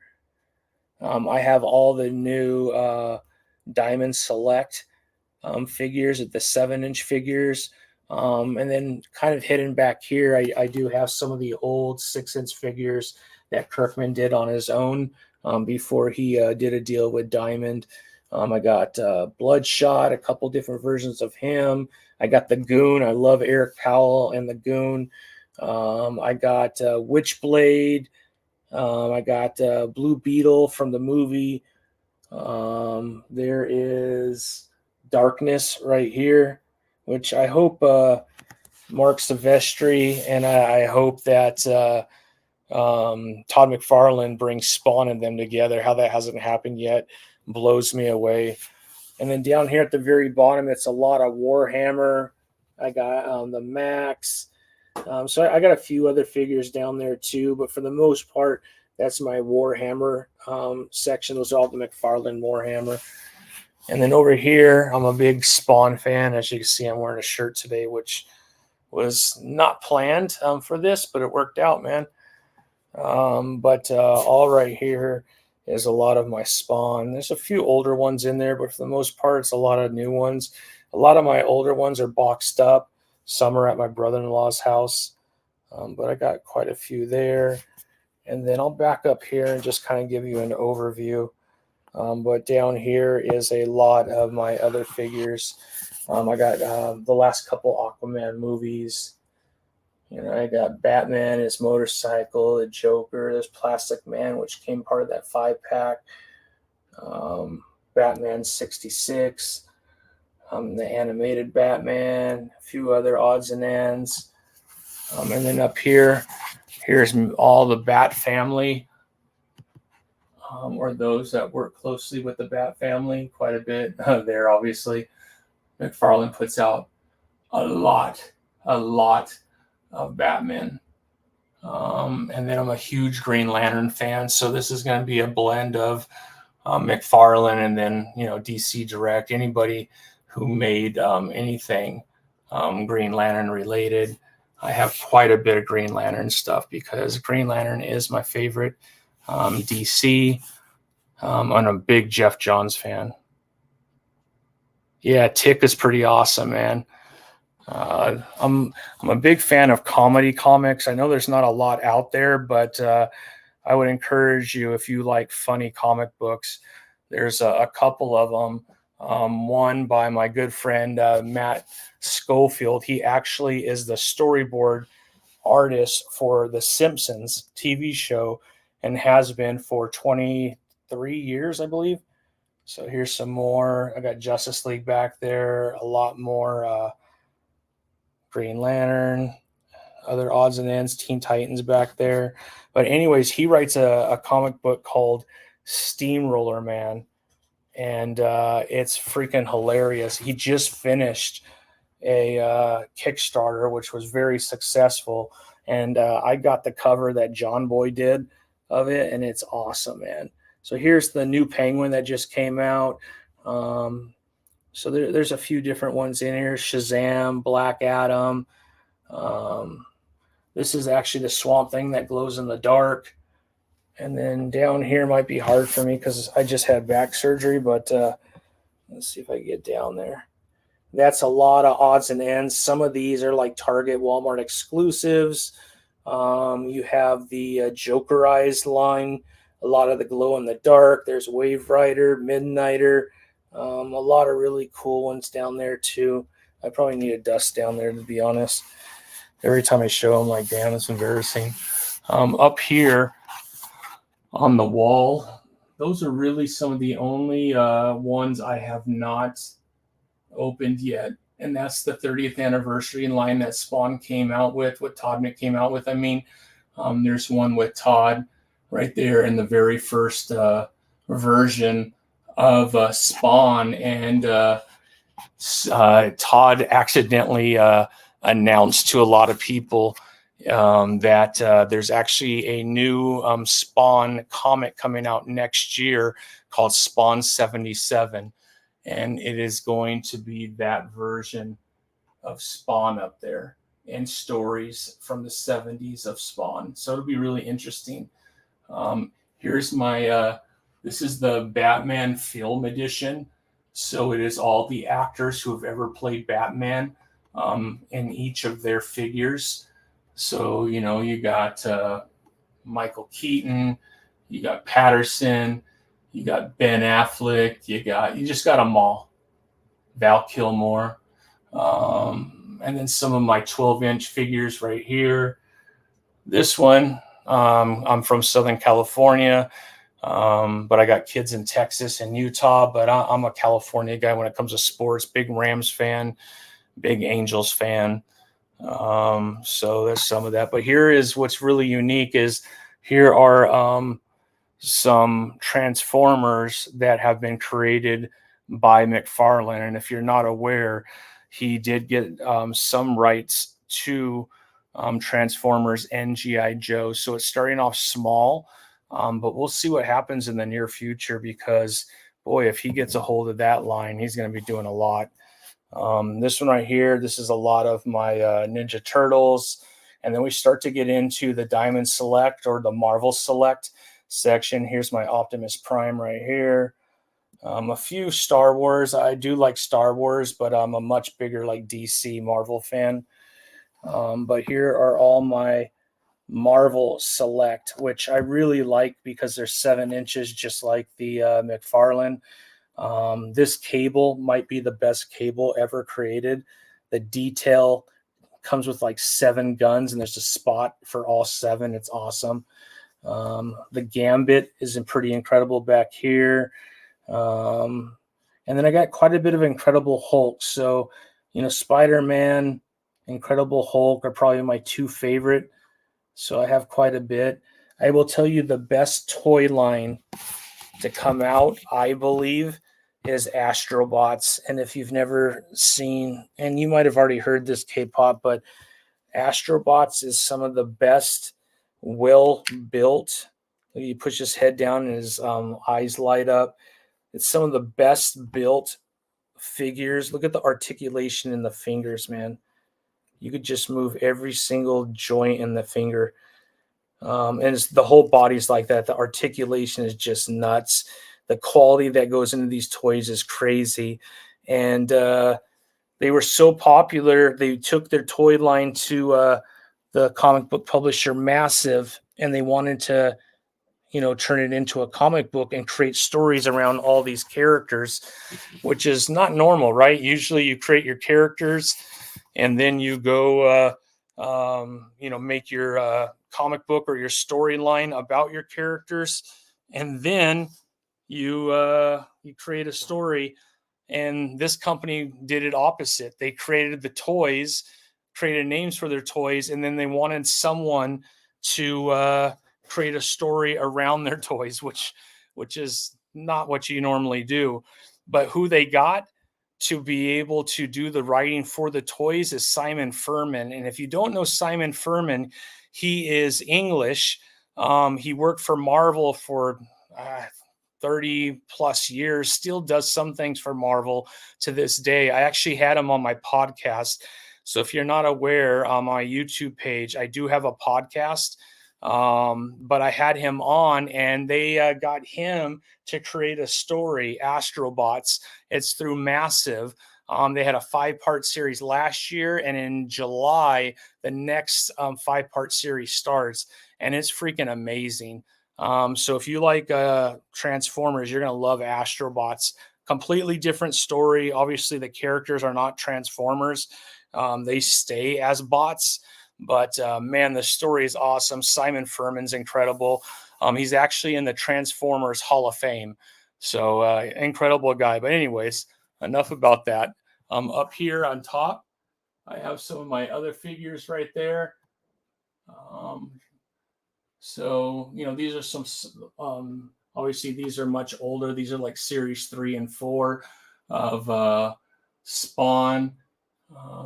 I have all the new Diamond Select figures at the 7-inch figures. And then kind of hidden back here, I do have some of the old 6-inch figures that Kirkman did on his own before he did a deal with Diamond. I got Bloodshot, a couple different versions of him. I got the Goon. I love Eric Powell and the Goon. I got Witchblade. I got Blue Beetle from the movie. There is Darkness right here, which I hope marks the vestry, and I hope that Todd McFarlane brings Spawn and them together. How that hasn't happened yet blows me away. And then down here at the very bottom, it's a lot of Warhammer. I got the Max. So I got a few other figures down there too, but for the most part, that's my Warhammer section. Those are all the McFarlane Warhammer. And then over here, I'm a big Spawn fan. As you can see, I'm wearing a shirt today, which was not planned for this, but it worked out, man. But all right here is a lot of my Spawn. There's a few older ones in there, but for the most part, it's a lot of new ones. A lot of my older ones are boxed up. Some are at my brother-in-law's house, but I got quite a few there. And then I'll back up here and just kind of give you an overview. But down here is a lot of my other figures. I got the last couple Aquaman movies. You know, I got Batman, his motorcycle, the Joker, there's Plastic Man, which came part of that 5-pack. Batman 66, the animated Batman, a few other odds and ends. And then up here, here's all the Bat family, or those that work closely with the Bat family quite a bit. There, obviously, McFarlane puts out a lot of Batman. And then I'm a huge Green Lantern fan, so this is going to be a blend of McFarlane and then, you know, DC Direct, anybody who made anything Green Lantern related. I have quite a bit of Green Lantern stuff because Green Lantern is my favorite DC. I'm a big Jeff Johns fan. Yeah, Tick is pretty awesome, man. I'm a big fan of comedy comics. I know there's not a lot out there, but I would encourage you, if you like funny comic books, there's a couple of them. One by my good friend Matt Schofield. He actually is the storyboard artist for The Simpsons TV show and has been for 23 years, I believe. So here's some more. I got Justice League back there, a lot more Green Lantern, other odds and ends, Teen Titans back there. But anyways, he writes a comic book called Steamroller Man, and it's freaking hilarious. He just finished a Kickstarter, which was very successful, and I got the cover that John Boy did of it, and it's awesome, man. So here's the new Penguin that just came out. So there's a few different ones in here. Shazam, Black Adam. This is actually the Swamp Thing that glows in the dark. And then down here might be hard for me because I just had back surgery, but let's see if I can get down there. That's a lot of odds and ends. Some of these are like Target, Walmart exclusives. You have the Jokerized line, a lot of the glow in the dark. There's Wave Rider, Midnighter, a lot of really cool ones down there too. I probably need a dust down there, to be honest. Every time I show them, like, damn, it's embarrassing. Up here on the wall, those are really some of the only ones I have not opened yet, and that's the 30th anniversary line that Spawn came out with, what Todd Nick came out with. I mean, there's one with Todd right there in the very first version of Spawn, and Todd accidentally announced to a lot of people that there's actually a new Spawn comic coming out next year called Spawn 77. And it is going to be that version of Spawn up there and stories from the 70s of Spawn. So it'll be really interesting. Here's my, this is the Batman film edition. So it is all the actors who have ever played Batman in each of their figures. So, you know, you got Michael Keaton, you got Patterson, you got Ben Affleck, you just got them all. Val Kilmer. And then some of my 12-inch figures right here. This one, I'm from Southern California, but I got kids in Texas and Utah, but I'm a California guy when it comes to sports. Big Rams fan, big Angels fan. So there's some of that. But here is what's really unique is here are some Transformers that have been created by McFarlane. And if you're not aware, he did get some rights to Transformers and G.I. Joe. So it's starting off small, but we'll see what happens in the near future because, boy, if he gets a hold of that line, he's going to be doing a lot. This one right here, this is a lot of my Ninja Turtles. And then we start to get into the Diamond Select or the Marvel Select section. Here's my Optimus Prime right here. A few Star Wars. I do like Star Wars, but I'm a much bigger like DC Marvel fan. But here are all my Marvel Select, which I really like because they're 7 inches, just like the McFarlane. This cable might be the best cable ever created. The detail comes with like 7 guns, and there's a spot for all 7. It's awesome. The Gambit is pretty incredible back here. And then I got quite a bit of Incredible Hulk. So, you know, Spider-Man, Incredible Hulk are probably my 2 favorite. So I have quite a bit. I will tell you the best toy line to come out, I believe, is Astrobots. And if you've never seen, and you might have already heard this, K-pop, but Astrobots is some of the best well-built. He puts his head down and his eyes light up. It's some of the best built figures. Look at the articulation in the fingers, man. You could just move every single joint in the finger. And it's, the whole body's like that. The articulation is just nuts. The quality that goes into these toys is crazy. And they were so popular, they took their toy line to the comic book publisher Massive, and they wanted to, you know, turn it into a comic book and create stories around all these characters, which is not normal, right? Usually you create your characters and then you go, you know, make your comic book or your storyline about your characters. And then you create a story. And this company did it opposite. They created the toys, created names for their toys, and then they wanted someone to create a story around their toys, which is not what you normally do. But who they got to be able to do the writing for the toys is Simon Furman. And if you don't know Simon Furman, he is English. He worked for Marvel for 30 plus years, still does some things for Marvel to this day. I actually had him on my podcast. So if you're not aware, on my YouTube page, I do have a podcast. But I had him on, and they got him to create a story, Astrobots. It's through Massive. They had a 5-part series last year, and in July, the next 5-part series starts, and it's freaking amazing. So if you like Transformers, you're going to love Astrobots. Completely different story. Obviously, the characters are not Transformers. They stay as bots. But man, the story is awesome. Simon Furman's incredible. He's actually in the Transformers Hall of Fame. So incredible guy. But anyways, enough about that. Up here on top, I have some of my other figures right there. So, you know, these are some, obviously these are much older. These are like series 3 and 4 of Spawn.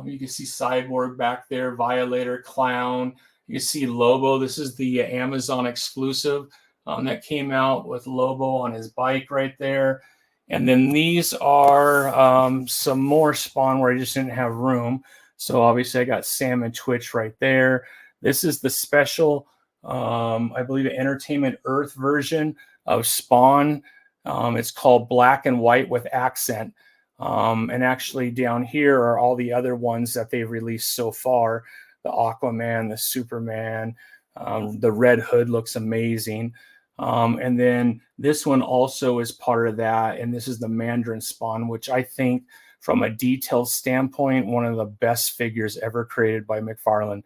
You can see Cyborg back there, Violator, Clown. You can see Lobo. This is the Amazon exclusive that came out with Lobo on his bike right there. And then these are some more Spawn where I just didn't have room. So obviously I got Sam and Twitch right there. This is the special, I believe, Entertainment Earth version of Spawn. It's called Black and White with Accent. And actually down here are all the other ones that they've released so far. The Aquaman, the Superman, the Red Hood looks amazing. And then this one also is part of that. And this is the Mandarin Spawn, which I think from a detailed standpoint, one of the best figures ever created by McFarlane.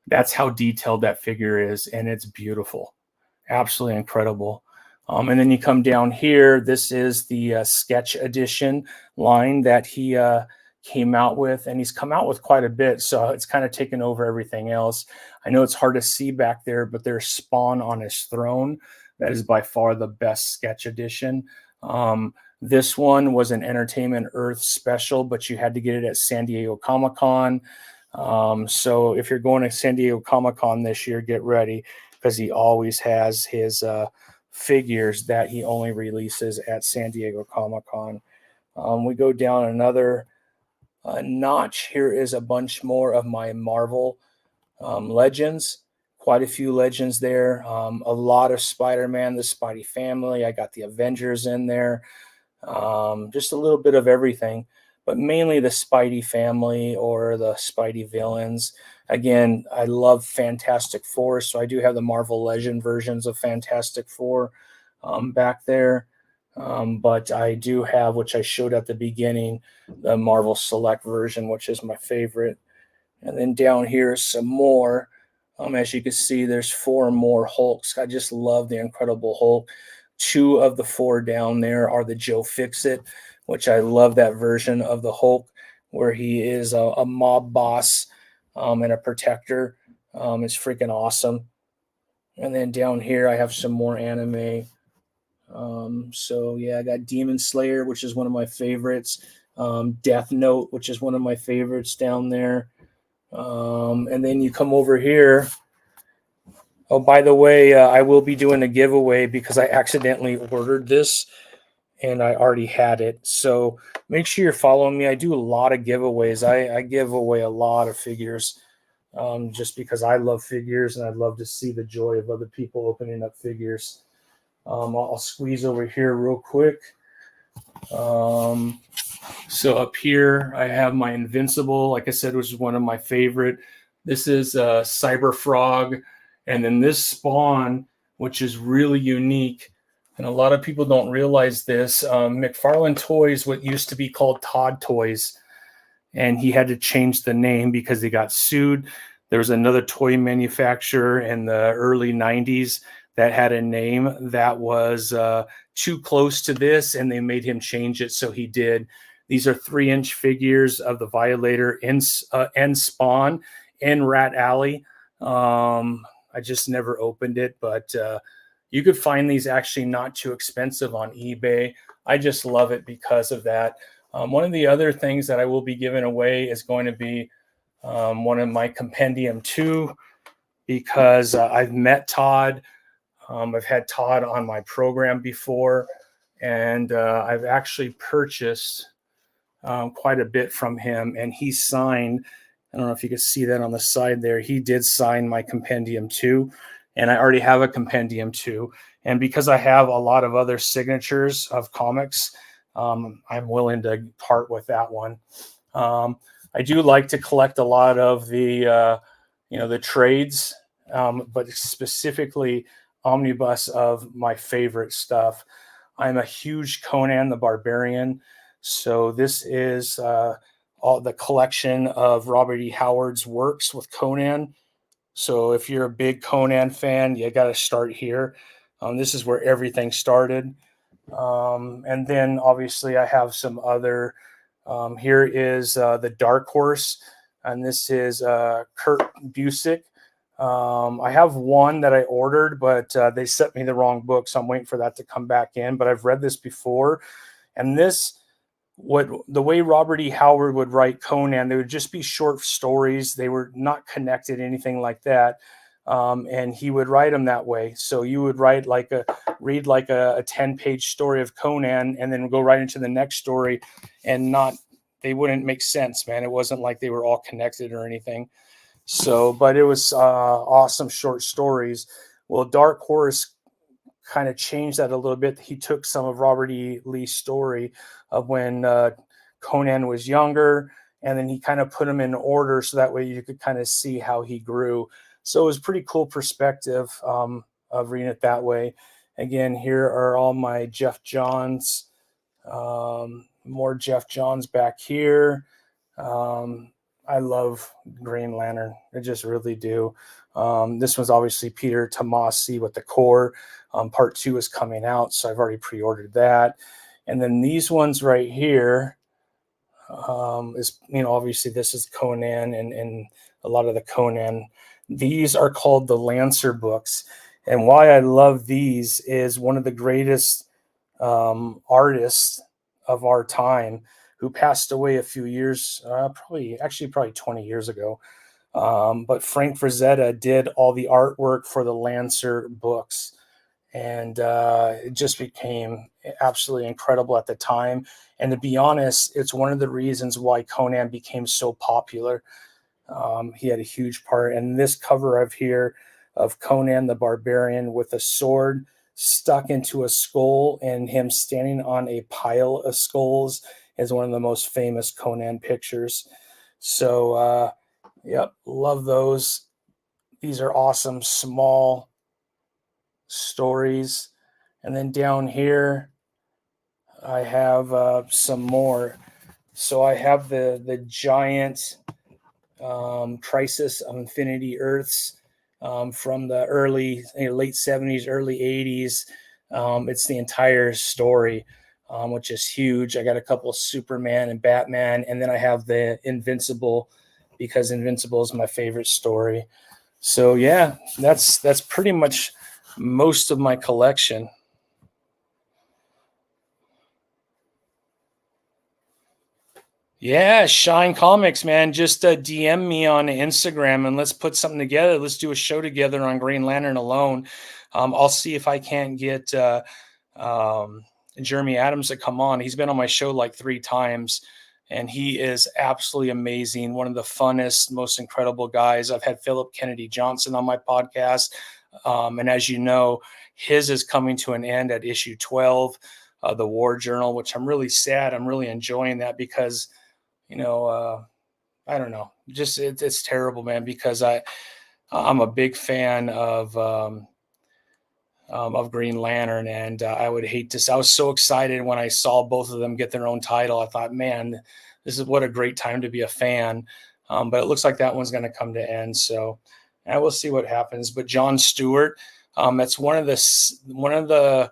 That's how detailed that figure is. And it's beautiful. Absolutely incredible. And then you come down here. This is the sketch edition line that he came out with, and he's come out with quite a bit, so it's kind of taken over everything else. I know it's hard to see back there, but there's Spawn on his throne. That is by far the best sketch edition. This one was an Entertainment Earth special, but you had to get it at San Diego Comic-Con. So if you're going to San Diego Comic-Con this year, get ready, because he always has his figures that he only releases at San Diego Comic-Con. We go down another notch. Here is a bunch more of my Marvel Legends. Quite a few Legends there. A lot of Spider-Man, the Spidey family. I got the Avengers in there. Just a little bit of everything, but mainly the Spidey family or the Spidey villains. Again, I love Fantastic Four, so I do have the Marvel Legend versions of Fantastic Four back there. But I do have, which I showed at the beginning, the Marvel Select version, which is my favorite. And then down here, some more. As you can see, there's 4 more Hulks. I just love the Incredible Hulk. 2 of the 4 down there are the Joe Fixit, which I love that version of the Hulk, where he is a mob boss and a protector. It's freaking awesome. And then down here, I have some more anime. So yeah, I got Demon Slayer, which is one of my favorites. Death Note, which is one of my favorites down there. And then you come over here. Oh, by the way, I will be doing a giveaway because I accidentally ordered this and I already had it. So make sure you're following me. I do a lot of giveaways. I give away a lot of figures just because I love figures and I'd love to see the joy of other people opening up figures. I'll squeeze over here real quick. So up here, I have my Invincible, like I said, which is one of my favorite. This is Cyber Frog. And then this Spawn, which is really unique. And a lot of people don't realize this. McFarlane Toys, what used to be called Todd Toys, and he had to change the name because he got sued. There was another toy manufacturer in the early 90s that had a name that was too close to this, and they made him change it, so he did. These are 3-inch figures of the Violator and Spawn in Rat Alley. I just never opened it, but you could find these actually not too expensive on eBay. I just love it because of that. One of the other things that I will be giving away is going to be one of my Compendium 2, because I've met Todd. I've had Todd on my program before, and I've actually purchased quite a bit from him, and he signed. I don't know if you could see that on the side there. He did sign my Compendium 2, and I already have a Compendium 2. And because I have a lot of other signatures of comics, I'm willing to part with that one. I do like to collect a lot of the, the trades, but specifically omnibus of my favorite stuff. I'm a huge Conan the Barbarian. So this is all the collection of Robert E. Howard's works with Conan. So if you're a big Conan fan, you got to start here. This is where everything started. And then obviously I have some other, here is the Dark Horse, and this is Kurt Busiek. I have one that I ordered, but they sent me the wrong book, so I'm waiting for that to come back in. But I've read this before, and this what the way Robert E. Howard would write Conan, they would just be short stories. They were not connected, anything like that. And he would write them that way. So you would read like a 10-page story of Conan and then go right into the next story, and they wouldn't make sense, man. It wasn't like they were all connected or anything. So, but it was awesome short stories. Well, Dark Horse kind of changed that a little bit. He took some of Robert E. Lee's story of when Conan was younger, and then he kind of put them in order so that way you could kind of see how he grew. So it was pretty cool perspective of reading it that way. Again, here are all my Jeff Johns. More Jeff Johns back here. I love Green Lantern. I just really do. This one's obviously Peter Tomasi with the core. Part 2 is coming out, so I've already pre-ordered that. And then these ones right here is, obviously this is Conan and a lot of the Conan. These are called the Lancer books. And why I love these is one of the greatest artists of our time who passed away a few years, probably 20 years ago. But Frank Frazetta did all the artwork for the Lancer books. And it just became absolutely incredible at the time. And to be honest, it's one of the reasons why Conan became so popular. He had a huge part. And this cover of here of Conan the Barbarian with a sword stuck into a skull and him standing on a pile of skulls is one of the most famous Conan pictures. So, yep, love those. These are awesome, small stories. And then down here, I have some more. So I have the giant Crisis of Infinity Earths from the late 70s, early 80s. It's the entire story, which is huge. I got a couple of Superman and Batman, and then I have the Invincible, because Invincible is my favorite story. So yeah, that's pretty much most of my collection. Yeah, Shine Comics, man. Just DM me on Instagram and let's put something together. Let's do a show together on Green Lantern alone. I'll see if I can't get Jeremy Adams to come on. He's been on my show like 3 times, and he is absolutely amazing. One of the funnest, most incredible guys. I've had Philip Kennedy Johnson on my podcast. And as you know, his is coming to an end at issue 12, the War Journal, which I'm really sad. I'm really enjoying that because I don't know, just it's terrible, man, because I'm a big fan of Green Lantern, and I would hate to. I was so excited when I saw both of them get their own title. I thought, man, this is what a great time to be a fan. But it looks like that one's going to come to end, so I will see what happens. But John Stewart, that's one of the.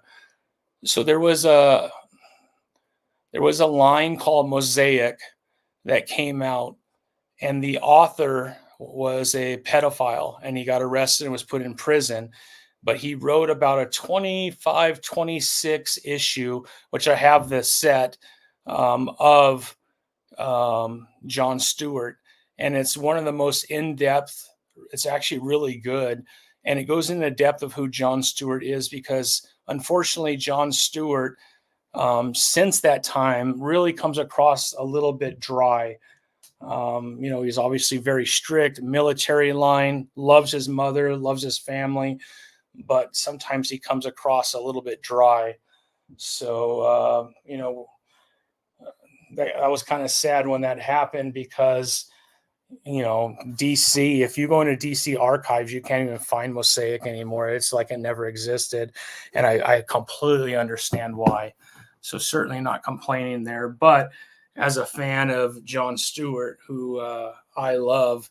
So there was a line called Mosaic that came out, and the author was a pedophile, and he got arrested and was put in prison. But he wrote about a 25, 26 issue, which I have the set of John Stewart. And it's one of the most in-depth, it's actually really good. And it goes into the depth of who John Stewart is, because unfortunately, John Stewart, since that time, really comes across a little bit dry. He's obviously very strict, military line, loves his mother, loves his family, but sometimes he comes across a little bit dry. So, I was kind of sad when that happened, because, DC, if you go into DC archives, you can't even find Mosaic anymore. It's like it never existed. And I completely understand why. So certainly not complaining there, but as a fan of John Stewart, who I love,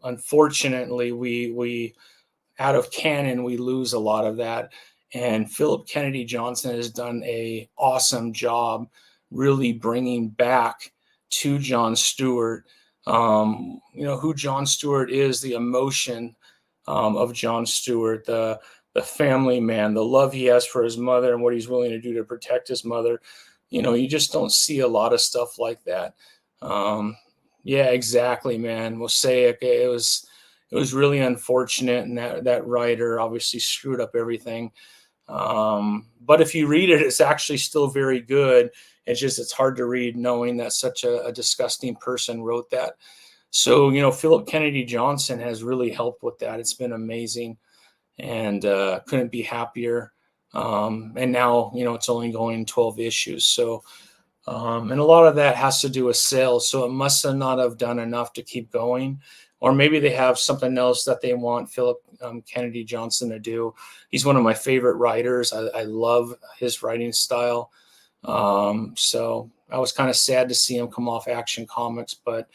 unfortunately, we out of canon, we lose a lot of that. And Philip Kennedy Johnson has done a awesome job really bringing back to John Stewart, who John Stewart is, the emotion of John Stewart, the family man, the love he has for his mother and what he's willing to do to protect his mother. you just don't see a lot of stuff like that. Um, yeah, exactly, man. Mosaic. It was really unfortunate, and that writer obviously screwed up everything. But if you read it, it's actually still very good. It's hard to read knowing that such a disgusting person wrote that. So, Philip Kennedy Johnson has really helped with that. It's been amazing, and couldn't be happier. And now, it's only going 12 issues. So, and a lot of that has to do with sales. So it must have not have done enough to keep going. Or maybe they have something else that they want Philip Kennedy Johnson to do. He's one of my favorite writers. I love his writing style. So I was kind of sad to see him come off Action Comics, but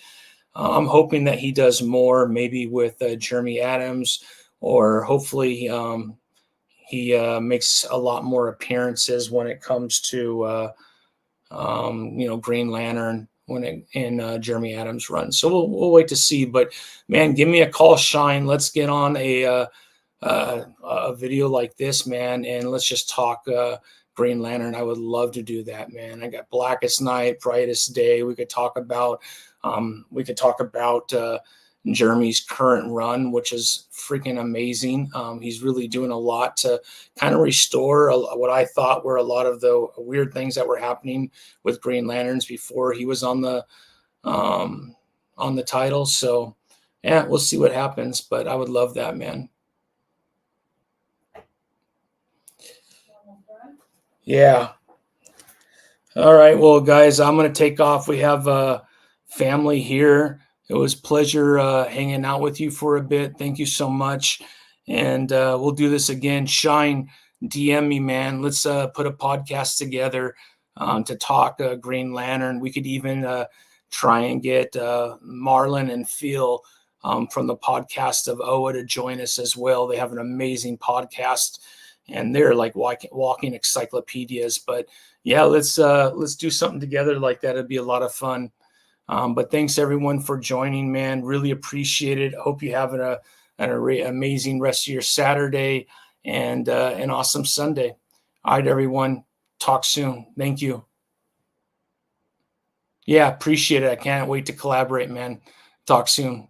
I'm hoping that he does more, maybe with Jeremy Adams, or hopefully he makes a lot more appearances when it comes to Green Lantern in Jeremy Adams run. So we'll wait to see. But man, give me a call, Shine. Let's get on a video like this, man, and let's just talk Green Lantern. I would love to do that, man. I got Blackest Night, Brightest Day. We could talk about Jeremy's current run, which is freaking amazing. He's really doing a lot to kind of restore what I thought were a lot of the weird things that were happening with Green Lanterns before he was on the title. So yeah, we'll see what happens, but I would love that, man. Yeah. All right. Well, guys, I'm going to take off. We have family here. It was a pleasure hanging out with you for a bit. Thank you so much. And we'll do this again. Shine, DM me, man. Let's put a podcast together to talk Green Lantern. We could even try and get Marlon and Phil from the podcast of Oa to join us as well. They have an amazing podcast, and they're like walking encyclopedias. But yeah, let's do something together like that. It'd be a lot of fun. But thanks everyone for joining, man. Really appreciate it. Hope you have an amazing rest of your Saturday and an awesome Sunday. All right, everyone. Talk soon. Thank you. Yeah, appreciate it. I can't wait to collaborate, man. Talk soon.